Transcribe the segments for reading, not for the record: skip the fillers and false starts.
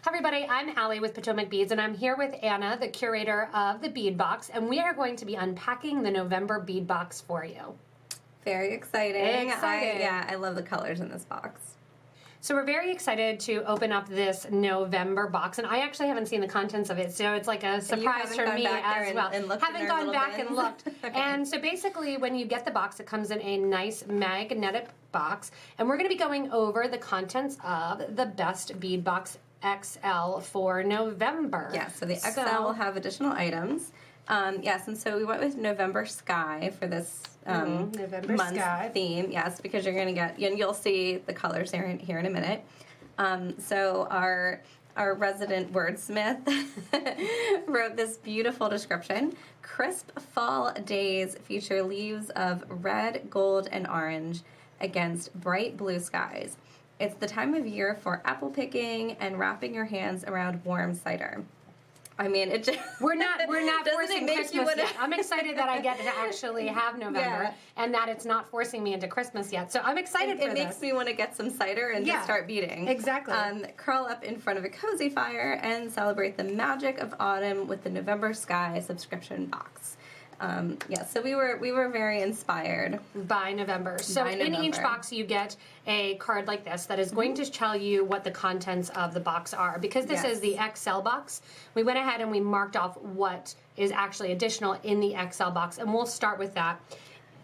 Hi everybody, I'm Allie with Potomac Beads, and I'm here with Anna, the curator of the Bead Box, and we are going to be unpacking the November Bead Box for you. Very exciting. I love the colors in this box. So we're very excited to open up this November box, and I actually haven't seen the contents of it, so it's like a surprise for me as well. Haven't gone back and looked. Okay. And so basically when you get the box, it comes in a nice magnetic box, and we're going to be going over the contents of the Best Bead Box XL for November. Yeah, so the XL will have additional items. Yes, and so we went with November Sky for this November month's Sky theme. Yes, because you're going to get, and you'll see the colors here in a minute. So our resident wordsmith wrote this beautiful description. Crisp fall days feature leaves of red, gold, and orange against bright blue skies. It's the time of year for apple picking and wrapping your hands around warm cider. I mean, it just... We're not forcing Christmas yet. I'm excited that I get to actually have November and that it's not forcing me into Christmas yet. So I'm excited for this. It makes me want to get some cider and just start beading. Exactly. Curl up in front of a cozy fire and celebrate the magic of autumn with the November Sky subscription box. So we were very inspired by November. So in each box you get a card like this that is going to tell you what the contents of the box are. Because this is the XL box, we went ahead and we marked off what is actually additional in the XL box, and we'll start with that.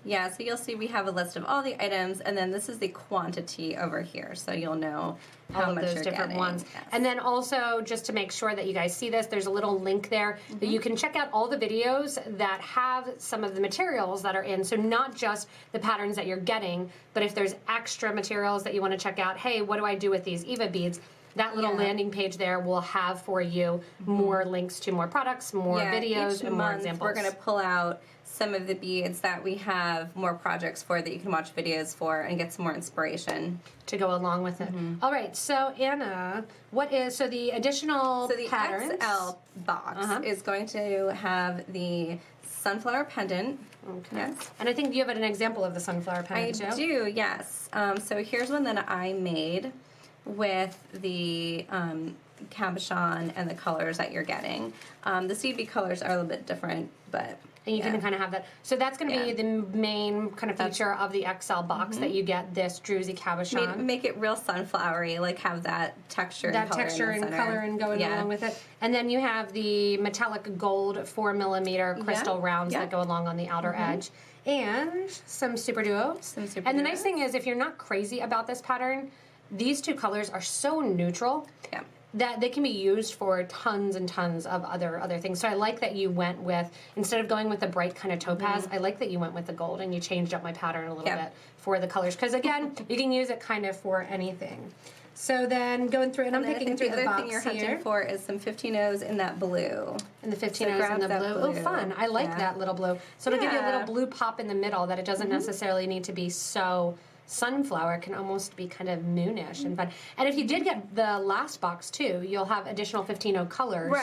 Yeah, so you'll see we have a list of all the items, and then this is the quantity over here, so you'll know how much those different ones. Yes. And then also, just to make sure that you guys see this, there's a little link there that you can check out all the videos that have some of the materials that are in. So not just the patterns that you're getting, but if there's extra materials that you want to check out, hey, what do I do with these EVA beads? That little landing page there will have for you more links to more products, more videos, and more examples. We're going to pull out some of the beads that we have more projects for that you can watch videos for and get some more inspiration to go along with it. All right, so Anna, the additional patterns? XL box is going to have the sunflower pendant. Okay. Yes. And I think you have an example of the sunflower pendant too. I do, yes. So here's one that I made with the cabochon and the colors that you're getting. The seed bead colors are a little bit different, but... And you can kind of have that. So that's going to be the main kind of feature of the XL box, that you get this druzy cabochon. Make it real sunflowery, like have that texture and color going along with it. And then you have the metallic gold 4mm crystal rounds that go along on the outer edge. And some SuperDuo. And the nice thing is, if you're not crazy about this pattern, these two colors are so neutral that they can be used for tons and tons of other things. So I like that you went with, instead of going with the bright kind of topaz, I like that you went with the gold and you changed up my pattern a little bit for the colors. Because again, you can use it kind of for anything. So then going through, and I'm picking through the box here. The other thing you're hunting for is some 15-0s in that blue. And the 15-0s in the blue. Oh, fun. I like that little blue. So it'll give you a little blue pop in the middle that it doesn't necessarily need to be so... Sunflower. It can almost be kind of moonish and fun. And if you did get the last box too, you'll have additional 15-0 colors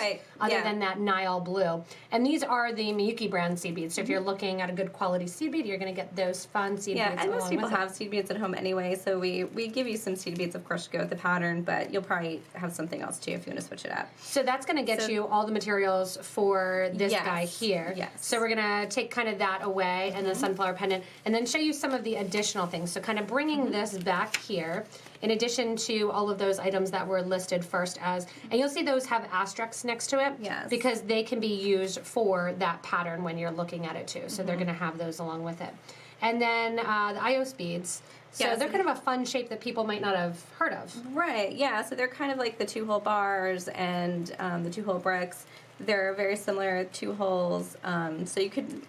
other than that Nile blue. And these are the Miyuki brand seed beads. So if you're looking at a good quality seed bead, you're going to get those fun seed beads. Yeah, and most people have seed beads at home anyway, so we give you some seed beads, of course, to go with the pattern, but you'll probably have something else too if you want to switch it up. So that's going to get you all the materials for this guy here. Yes. So we're going to take kind of that away and the sunflower pendant, and then show you some of the additional things. So kind of bringing this back here, in addition to all of those items that were listed first as, and you'll see those have asterisks next to it, because they can be used for that pattern when you're looking at it too. So they're going to have those along with it. And then the iOS beads. So they're kind of a fun shape that people might not have heard of. Right, yeah. So they're kind of like the 2-hole bars and the 2-hole bricks. They're very similar, 2 holes. So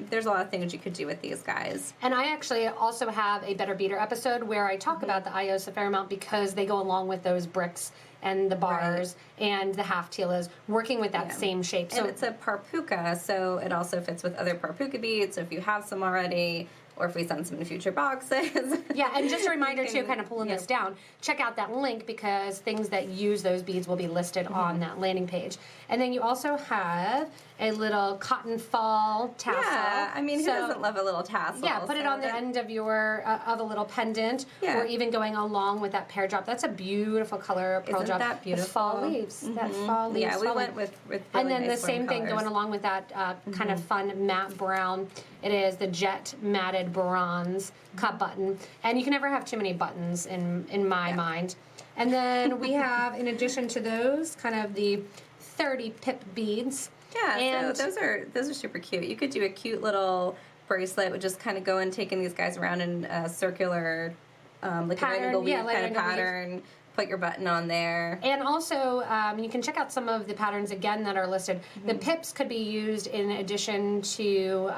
there's a lot of things you could do with these guys. And I actually also have a Better Beader episode where I talk about the iOS a fair amount because they go along with those bricks and the bars and the half teelas, working with that same shape. So, and it's a parpuka, so it also fits with other parpuka beads. So if you have some already, or if we send some in future boxes. Yeah, and just a reminder too, kind of pulling this down, check out that link because things that use those beads will be listed on that landing page. And then you also have a little cotton fall tassel. Yeah, I mean, who doesn't love a little tassel? Yeah, put it on the end of your of a little pendant, or even going along with that pear drop. That's a beautiful color, pearl drop. Isn't that beautiful? The fall leaves. That fall leaves. Yeah, we went with really and then nice the same thing colors. going along with that kind of fun matte brown. It is the jet matted bronze cup button, and you can never have too many buttons in my mind. And then we have, in addition to those, kind of the 30 pip beads. Yeah, and so those are super cute. You could do a cute little bracelet with just kind of go and taking these guys around in a circular, like pattern, a rainbow weave like kind of pattern. Put your button on there. And also, you can check out some of the patterns again that are listed. The pips could be used in addition to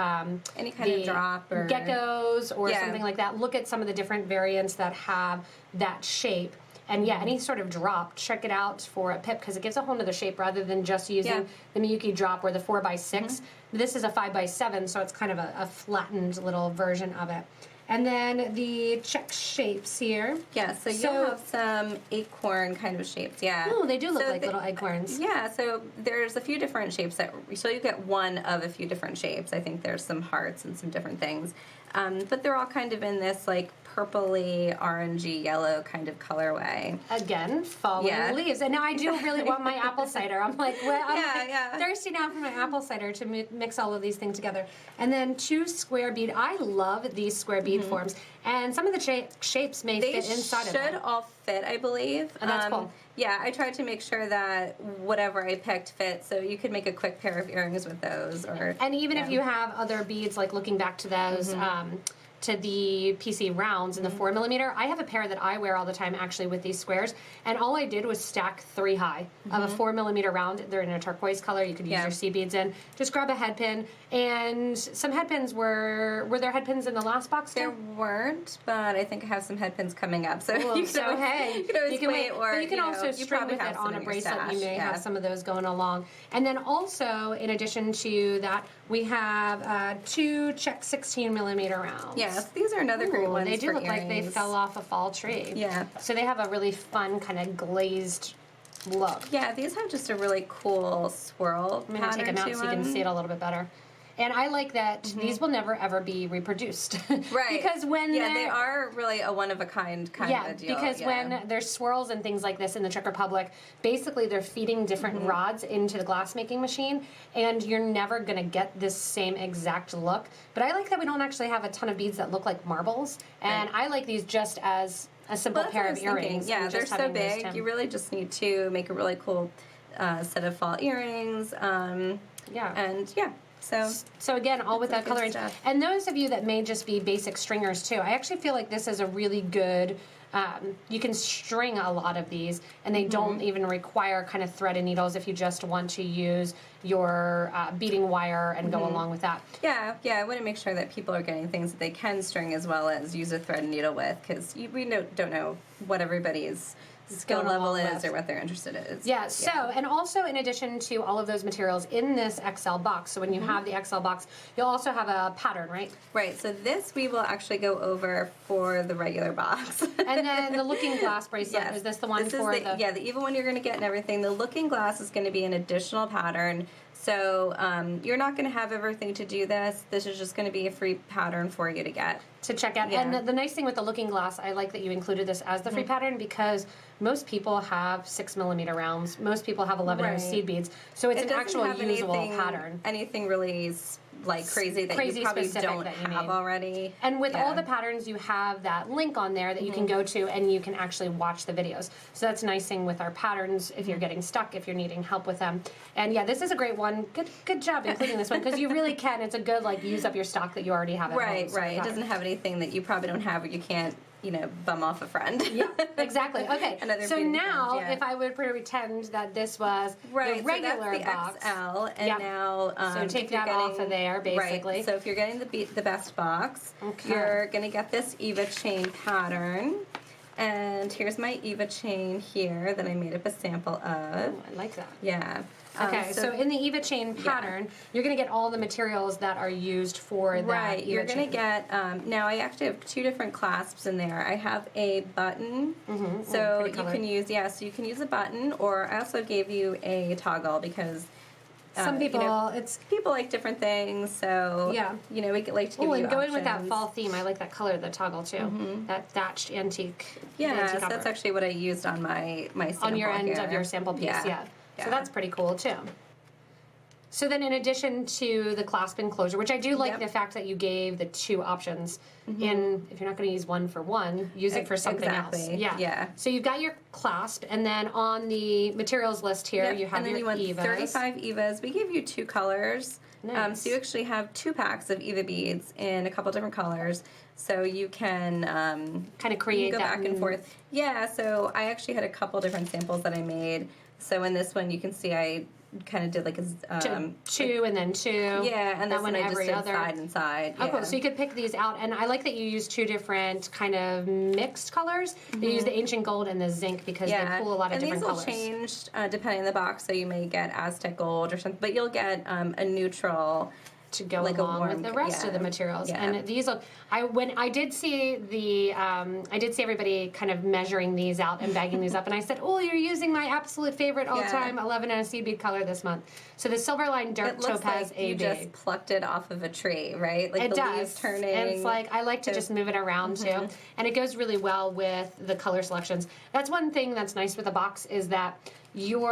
any kind of drop or geckos or something like that. Look at some of the different variants that have that shape. And any sort of drop, check it out for a pip because it gives a whole nother shape rather than just using the Miyuki drop or the 4x6. This is a 5x7, so it's kind of a flattened little version of it. And then the check shapes here. Yeah, so you'll have some acorn kind of shapes, Oh, they do look like little acorns. Yeah, so there's a few different shapes so you get one of a few different shapes. I think there's some hearts and some different things. But they're all kind of in this like purpley, orangey, yellow kind of colorway. Again, falling leaves. And now I do really want my apple cider. I'm like, thirsty now for my apple cider to mix all of these things together. And then 2 square bead. I love these square bead forms. And some of the shapes may fit inside of them. They should all fit, I believe. And that's cool. Yeah, I tried to make sure that whatever I picked fit, so you could make a quick pair of earrings with those. And even if you have other beads, like looking back to those, to the PC rounds in the 4mm, I have a pair that I wear all the time actually with these squares, and all I did was stack 3 high of a 4mm round. They're in a turquoise color. You could use your C beads in. Just grab a head pin, and some head pins were there head pins in the last box too? There weren't, but I think I have some head pins coming up. So you can always wait, or but you can also string with it on a bracelet. You may have some of those going along. And then also, in addition to that, we have 2 check 16mm rounds. Yes, these are another great ones. They do look like they fell off a fall tree. Yeah. So they have a really fun kind of glazed look. Yeah, these have just a really cool swirl I'm going to take them out so you can see it a little bit better. And I like that these will never ever be reproduced. Right. Because when they are really a one-of-a-kind kind of a deal. Because when there's swirls and things like this in the Czech Republic, basically they're feeding different rods into the glass-making machine, and you're never going to get this same exact look. But I like that we don't actually have a ton of beads that look like marbles, and I like these just as a simple pair of earrings. Yeah, they're so big. You really just need to make a really cool set of fall earrings. So again, all with that coloring. And those of you that may just be basic stringers too, I actually feel like this is a really good, you can string a lot of these, and they don't even require kind of thread and needles if you just want to use your beading wire and go along with that. Yeah, I want to make sure that people are getting things that they can string as well as use a thread and needle with, because we don't know what everybody's skill level is or what they're interested in. Yeah, so, and also in addition to all of those materials in this XL box, so when you have the XL box, you'll also have a pattern, right? Right, so this we will actually go over for the regular box. And then the looking glass bracelet, is this the one for the... Yeah, the even one you're going to get and everything. The looking glass is going to be an additional pattern. So you're not going to have everything to do this. This is just going to be a free pattern for you to get. To check out. Yeah. And the nice thing with the looking glass, I like that you included this as the free pattern, because most people have 6mm rounds. Most people have 11 seed beads. So it's an actual usable pattern. Anything really like crazy that you probably don't have already. And with all the patterns, you have that link on there that you can go to, and you can actually watch the videos. So that's a nice thing with our patterns if you're getting stuck, if you're needing help with them. And yeah, this is a great one. Good job including this one, because you really can. It's a good use up your stock that you already have at home. Right. It doesn't have anything that you probably don't have or you can't, bum off a friend. Yeah, exactly. Okay, so now if I would pretend that this was the regular box. XL, and now so take that off of there, basically. Right. So if you're getting the best box, you're going to get this EVA chain pattern. And here's my EVA chain here that I made up a sample of. Oh, I like that. Yeah. Okay, so in the EVA chain pattern, you're going to get all the materials that are used for that Right, EVA you're going to chain. get, now I actually have 2 different clasps in there. I have a button, so you can use, so you can use a button, or I also gave you a toggle because some people, people like different things, so, we like to give you and going options. with that fall theme, I like that color of the toggle too. That thatched antique. Yeah, antique so that's actually what I used on my sample on your end here. of your sample piece, Yeah. So that's pretty cool too. So then in addition to the clasp enclosure, which I do like the fact that you gave the 2 options in, if you're not going to use one for one, use it for something else. Yeah. So you've got your clasp, and then on the materials list here, you have and then your you want EVAs. 35 EVAs. We gave you 2 colors. Nice. So you actually have 2 packs of EVA beads in a couple different colors. So you can kind of create go that back and forth. Yeah, so I actually had a couple different samples that I made. So in this one, you can see I kind of did like a 2 and then 2. Yeah, and that this one I just did side and side. Oh, cool. So you could pick these out, and I like that you use 2 different kind of mixed colors. You use the ancient gold and the zinc because they pull a lot of different colors. And these will change depending on the box. So you may get Aztec gold or something, but you'll get a neutral to go along with the rest of the materials. And these look, I did see everybody kind of measuring these out and bagging these up, and I said, oh, you're using my absolute favorite all-time 11 and a seed bead color this month. So the Silverline Dirt Topaz like AB. You just plucked it off of a tree, right? Like the leaves turning. And it's like, I like to just move it around too. And it goes really well with the color selections. That's one thing that's nice with the box is that you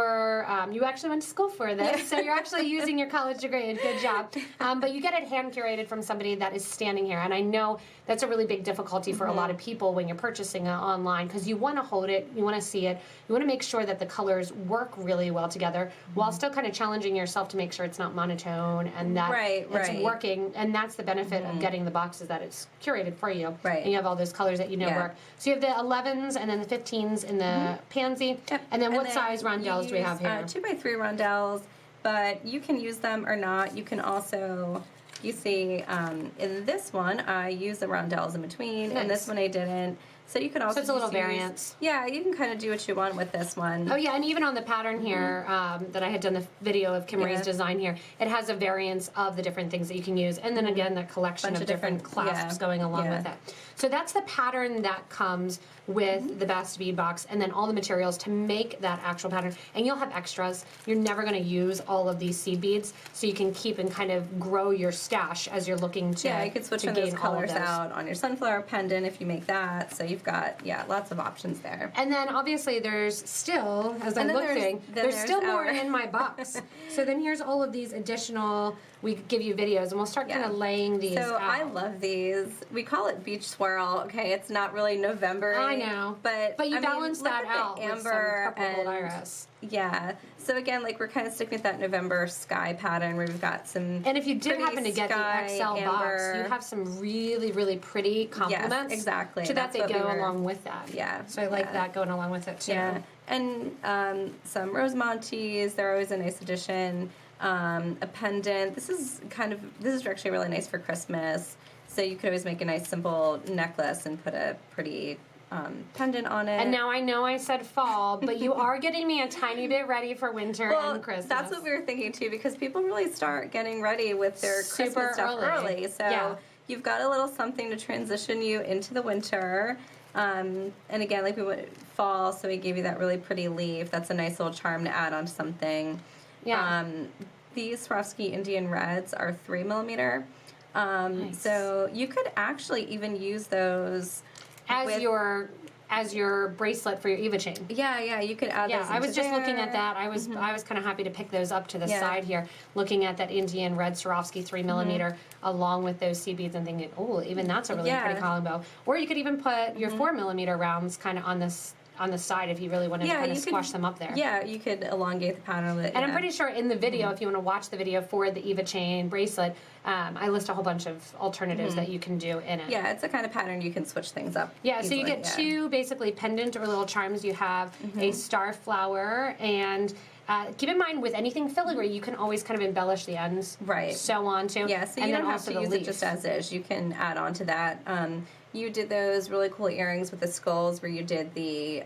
actually went to school for this, so you're actually using your college degree. Good job. But you get it hand curated from somebody that is standing here, and I know that's a really big difficulty for a lot of people when you're purchasing it online because you want to hold it, you want to see it, you want to make sure that the colors work really well together while still kind of challenging yourself to make sure it's not monotone and that it's working. And that's the benefit of getting the box is that it's curated for you, and you have all those colors that you know work. So you have the 11s and then the 15s in the pansy, and then what size rondelles do we have here? 2x3 rondelles, but you can use them or not. You can also, you see, in this one, I use the rondelles in between, and this one I didn't. So you can also it's a little variance. Yeah, you can kind of do what you want with this one. Oh yeah, and even on the pattern here that I had done the video of Kim Marie's design here, it has a variance of the different things that you can use, and then again that collection of different clasps going along with it. So that's the pattern that comes with the best bead box, and then all the materials to make that actual pattern. And you'll have extras. You're never going to use all of these seed beads, so you can keep and kind of grow your stash as you're looking to. Yeah, you could switch those colors out on your sunflower pendant if you make that. So you've got lots of options there. And then obviously there's still, as I'm looking, there's still more in my box. So then here's all of these additional. We give you videos, and we'll start kind of laying these out. So I love these. We call it beach swirl. Okay, it's not really November. I know, but you balance that out with some purple gold iris. Yeah. So again, like we're kind of sticking with that November sky pattern where we've got some. And if you did happen to get the XL box, you have some really, really pretty complements. Yes, exactly. So that they go along with that. Yeah. So I like that going along with it too. Yeah. And some rose Montees. They're always a nice addition. A pendant. This is actually really nice for Christmas. So you could always make a nice simple necklace and put a pretty pendant on it. And now I know I said fall, but you are getting me a tiny bit ready for winter and Christmas. That's what we were thinking too, because people really start getting ready with their Christmas stuff early. So you've got a little something to transition you into the winter. And again, like we went fall, so we gave you that really pretty leaf. That's a nice little charm to add on something. Yeah. These Swarovski Indian Reds are 3mm. Nice. So you could actually even use those as your bracelet for your EVA chain. Yeah, you could add those into I was just looking at that. I was kind of happy to pick those up to the side here, looking at that Indian Red Swarovski 3mm along with those seed beads and thinking, oh, even that's a really pretty combo. Or you could even put your 4mm rounds kind of on the side if you really wanted to kind of squash them up there. Yeah, you could elongate the pattern a little bit. And I'm pretty sure in the video, if you want to watch the video for the EVA chain bracelet, I list a whole bunch of alternatives that you can do in it. Yeah, it's a kind of pattern you can switch things up. Yeah, easily. So you get two basically pendant or little charms. You have a star flower, and keep in mind with anything filigree, you can always kind of embellish the ends. Right. So on too. Yeah, so you don't have to use it just as is. You can add on to that. You did those really cool earrings with the skulls where you did the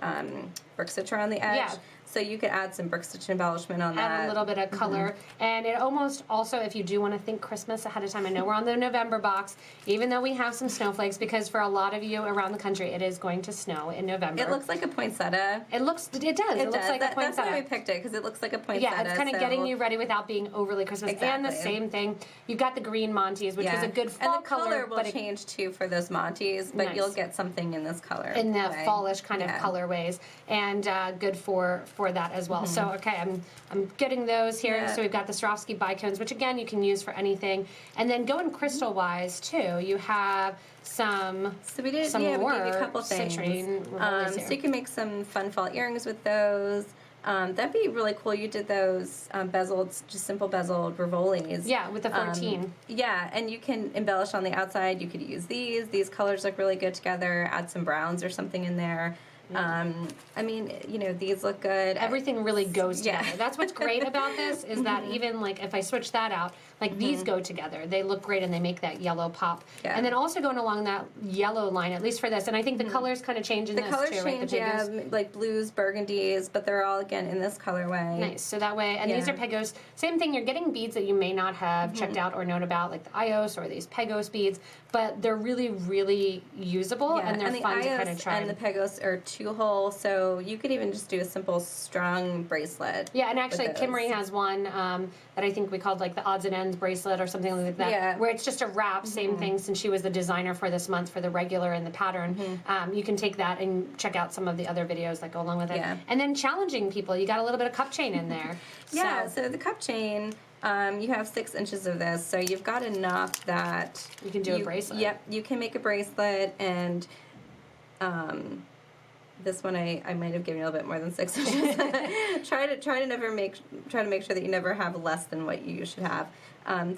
Versatility around the edge. Yeah. So you could add some brick stitch embellishment on that. Add a little bit of color. And it almost also, if you do want to think Christmas ahead of time, I know we're on the November box, even though we have some snowflakes, because for a lot of you around the country, it is going to snow in November. It looks like a poinsettia. It does. It looks like a poinsettia. That's why we picked it, because it looks like a poinsettia. Yeah, it's kind of getting you ready without being overly Christmas. Exactly. And the same thing, you've got the green Montees, which is a good fall and the color will change too for those Montees, but you'll get something in this color. In the fallish kind of colorways, and good for that as well. So okay, I'm getting those here. Yeah. So we've got the Swarovski bicones, which again you can use for anything. And then going crystal wise too, you have some. So we gave you a couple things. So you can make some fun fall earrings with those. That'd be really cool. You did those bezeled, just simple bezeled Rivolis. Yeah, with the 14. Yeah, and you can embellish on the outside. You could use these. These colors look really good together. Add some browns or something in there. I mean, you know, these look good. Everything really goes together. That's what's great about this is that even like if I switch that out, like these go together. They look great and they make that yellow pop. Yeah. And then also going along that yellow line, at least for this, and I think the colors kind of change in this too, right? The colors change, like blues, burgundies, but they're all again in this colorway. Nice. So that way, and these are Pegos. Same thing. You're getting beads that you may not have checked out or known about, like the Ios or these Pegos beads, but they're really, really usable and they're fun to kind of try. And the Pegos are 2-hole, so you could even just do a simple strung bracelet. Yeah, and actually Kimmery has one that I think we called like the odds and ends bracelet or something like that, where it's just a wrap, same thing, since she was the designer for this month for the regular and the pattern. You can take that and check out some of the other videos that go along with it. Yeah. And then challenging people, you got a little bit of cup chain in there. So the cup chain, you have 6 inches of this, so you've got enough that you can do a bracelet. Yep, you can make a bracelet, and this one I might have given you a little bit more than 6 inches. try to make sure that you never have less than what you should have.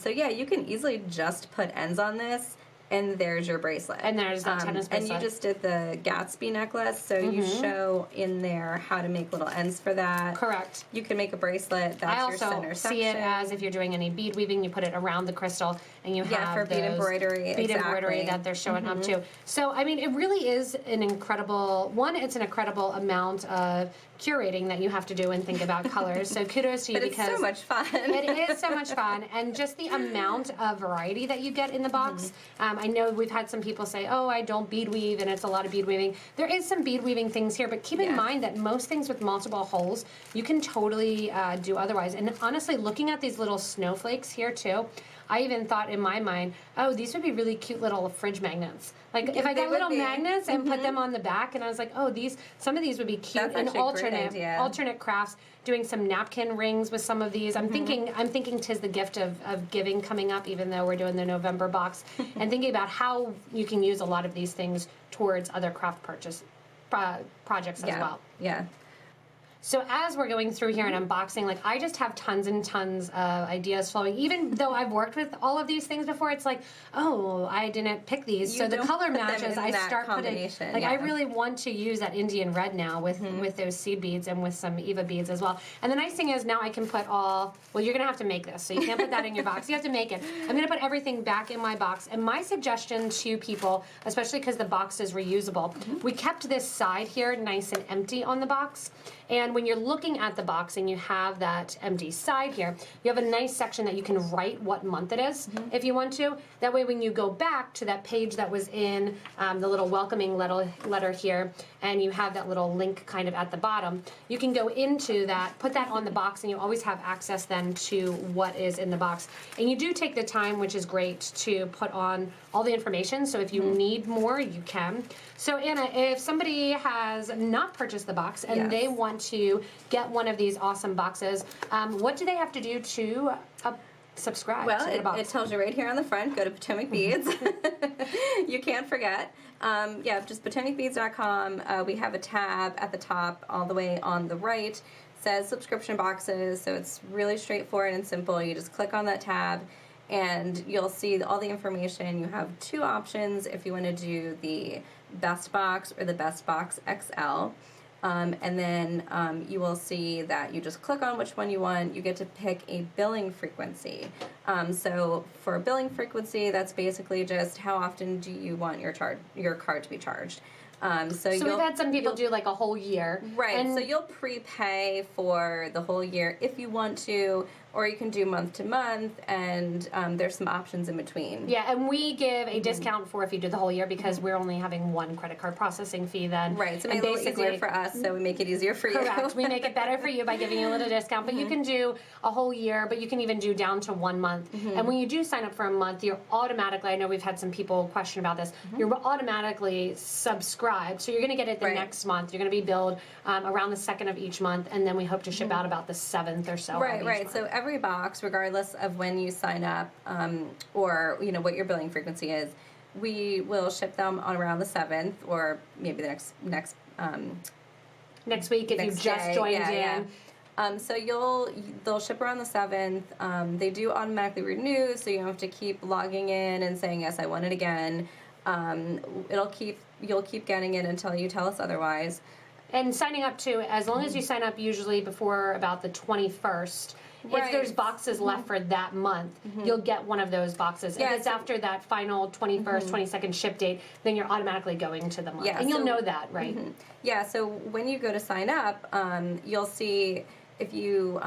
So yeah, you can easily just put ends on this, and there's your bracelet. And there's that tennis bracelet. And you just did the Gatsby necklace, so you show in there how to make little ends for that. Correct. You can make a bracelet. That's your center section. I also see it as if you're doing any bead weaving, you put it around the crystal, and you have for bead embroidery. Bead embroidery that they're showing up to. So I mean, it really is an incredible it's an incredible amount of curating that you have to do and think about colors. So kudos to you because it's so much fun. It is so much fun, and just the amount of variety that you get in the box. I know we've had some people say, "Oh, I don't bead weave," and it's a lot of bead weaving. There is some bead weaving things here, but keep in mind that most things with multiple holes, you can totally do otherwise. And honestly, looking at these little snowflakes here too, I even thought in my mind, oh, these would be really cute little fridge magnets. Like if I got little magnets and put them on the back, and I was like, oh, some of these would be cute. That's and alternate crafts. Doing some napkin rings with some of these. I'm thinking 'tis the gift of giving coming up, even though we're doing the November box, and thinking about how you can use a lot of these things towards other craft projects as well. Yeah. So as we're going through here and unboxing, like I just have tons and tons of ideas flowing. Even though I've worked with all of these things before, it's like, oh, I didn't pick these. So the color matches, I start putting. Like I really want to use that Indian red now with those seed beads and with some EVA beads as well. And the nice thing is now I can put well, you're gonna have to make this, so you can't put that in your box. You have to make it. I'm gonna put everything back in my box. And my suggestion to people, especially because the box is reusable, we kept this side here nice and empty on the box. And when you're looking at the box and you have that empty side here, you have a nice section that you can write what month it is if you want to. That way when you go back to that page that was in the little welcoming letter here, and you have that little link kind of at the bottom, you can go into that, put that on the box, and you always have access then to what is in the box. And you do take the time, which is great, to put on all the information, so if you need more, you can. So Anna, if somebody has not purchased the box and they want to get one of these awesome boxes, what do they have to do to subscribe to the box? It tells you right here on the front, go to PotomacBeads. You can't forget. Just PotomacBeads.com. We have a tab at the top all the way on the right. Says subscription boxes, so it's really straightforward and simple. You just click on that tab and you'll see all the information. You have 2 options if you want to do the Best Box or the Best Box XL. And then you will see that you just click on which one you want. You get to pick a billing frequency. So for a billing frequency, that's basically just how often do you want your card to be charged. So we've had some people do like a whole year. Right, and so you'll prepay for the whole year if you want to, or you can do month to month, and there's some options in between. Yeah, and we give a discount for if you do the whole year because we're only having one credit card processing fee then. Right, so it makes it a little easier for us, so we make it easier for you. Correct. We make it better for you by giving you a little discount, but you can do a whole year, but you can even do down to 1 month. And when you do sign up for a month, you're automatically, I know we've had some people question about this, you're automatically subscribed. So you're going to get it the next month. You're going to be billed around the 2nd of each month, and then we hope to ship out about the 7th or so. Right, right. So every box, regardless of when you sign up or what your billing frequency is, we will ship them on around the 7th or maybe the next week if you just joined in. So they'll ship around the 7th. They do automatically renew, so you don't have to keep logging in and saying, yes, I want it again. You'll keep getting it until you tell us otherwise. And signing up too, as long as you sign up usually before about the 21st, if there's boxes left for that month, you'll get one of those boxes. If it's after that final 21st, 22nd ship date, then you're automatically going to the month. And you'll know that, right? Yeah, so when you go to sign up, you'll see if you,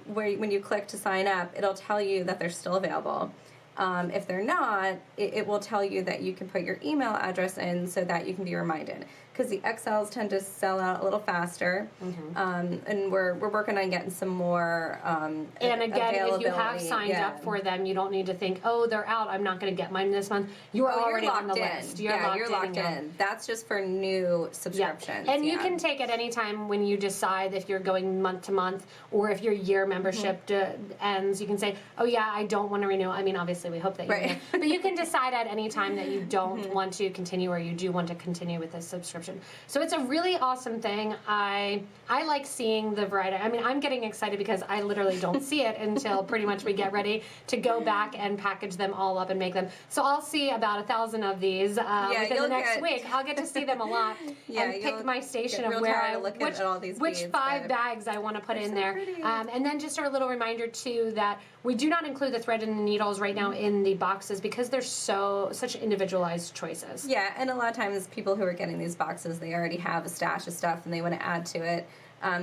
when you click to sign up, it'll tell you that they're still available. If they're not, it will tell you that you can put your email address in so that you can be reminded. Because the XLs tend to sell out a little faster, and we're working on getting some more and again, if you have signed up for them, you don't need to think, oh, they're out, I'm not going to get mine this month. You're already on the list. You're locked in. That's just for new subscriptions. And you can take it anytime when you decide if you're going month to month or if your year membership ends. You can say, oh yeah, I don't want to renew. I mean, obviously we hope that you do. But you can decide at any time that you don't want to continue or you do want to continue with this subscription. So it's a really awesome thing. I like seeing the variety. I mean, I'm getting excited because I literally don't see it until pretty much we get ready to go back and package them all up and make them. So I'll see about 1,000 of these within the next week. I'll get to see them a lot and pick my station of where which 5 bags I want to put in there. And then just a little reminder too that we do not include the thread and the needles right now in the boxes because they're such individualized choices. Yeah, and a lot of times people who are getting these boxes, they already have a stash of stuff and they want to add to it.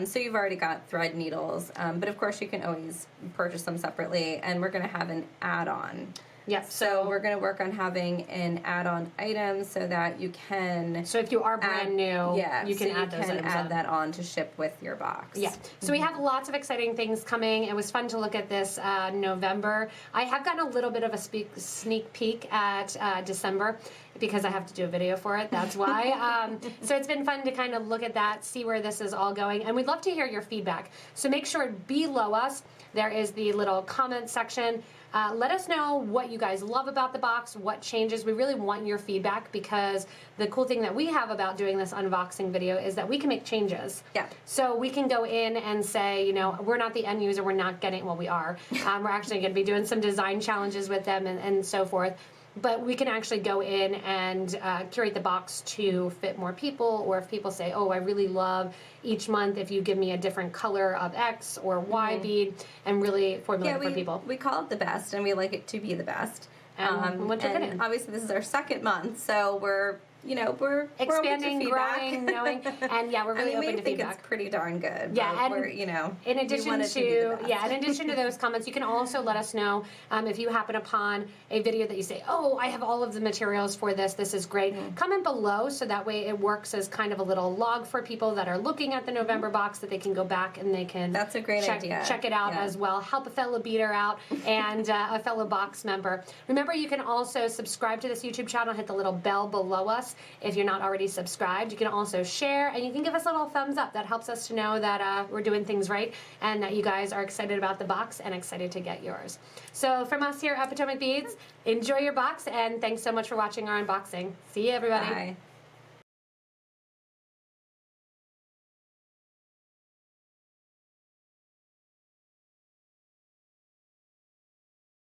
So you've already got thread needles, but of course you can always purchase them separately, and we're going to have an add-on. Yes. So we're going to work on having an add-on item so that you can... So if you are brand new, you can add that on to ship with your box. Yeah. So we have lots of exciting things coming. It was fun to look at this November. I have gotten a little bit of a sneak peek at December because I have to do a video for it. That's why. So it's been fun to kind of look at that, see where this is all going. And we'd love to hear your feedback. So make sure below us there is the little comment section. Let us know what you guys love about the box, what changes. We really want your feedback because the cool thing that we have about doing this unboxing video is that we can make changes. Yeah. So we can go in and say, we're not the end user, we're not getting, well, we are. We're actually going to be doing some design challenges with them and so forth. But we can actually go in and curate the box to fit more people, or if people say, oh, I really love each month if you give me a different color of X or Y bead, and really formulate for people. We call it the best, and we like it to be the best. And obviously this is our 2nd month, so we're expanding, growing, knowing, and we're really open to feedback. We think it's pretty darn good. Yeah, and we're, in addition to those comments, you can also let us know if you happen upon a video that you say, oh, I have all of the materials for this. This is great. Comment below so that way it works as kind of a little log for people that are looking at the November box that they can go back and they can. That's a great idea. Check it out as well. Help a fellow beater out and a fellow box member. Remember, you can also subscribe to this YouTube channel. Hit the little bell below us. If you're not already subscribed, you can also share, and you can give us a little thumbs up. That helps us to know that we're doing things right and that you guys are excited about the box and excited to get yours. So from us here at Potomac Beads, enjoy your box, and thanks so much for watching our unboxing. See you, everybody. Bye.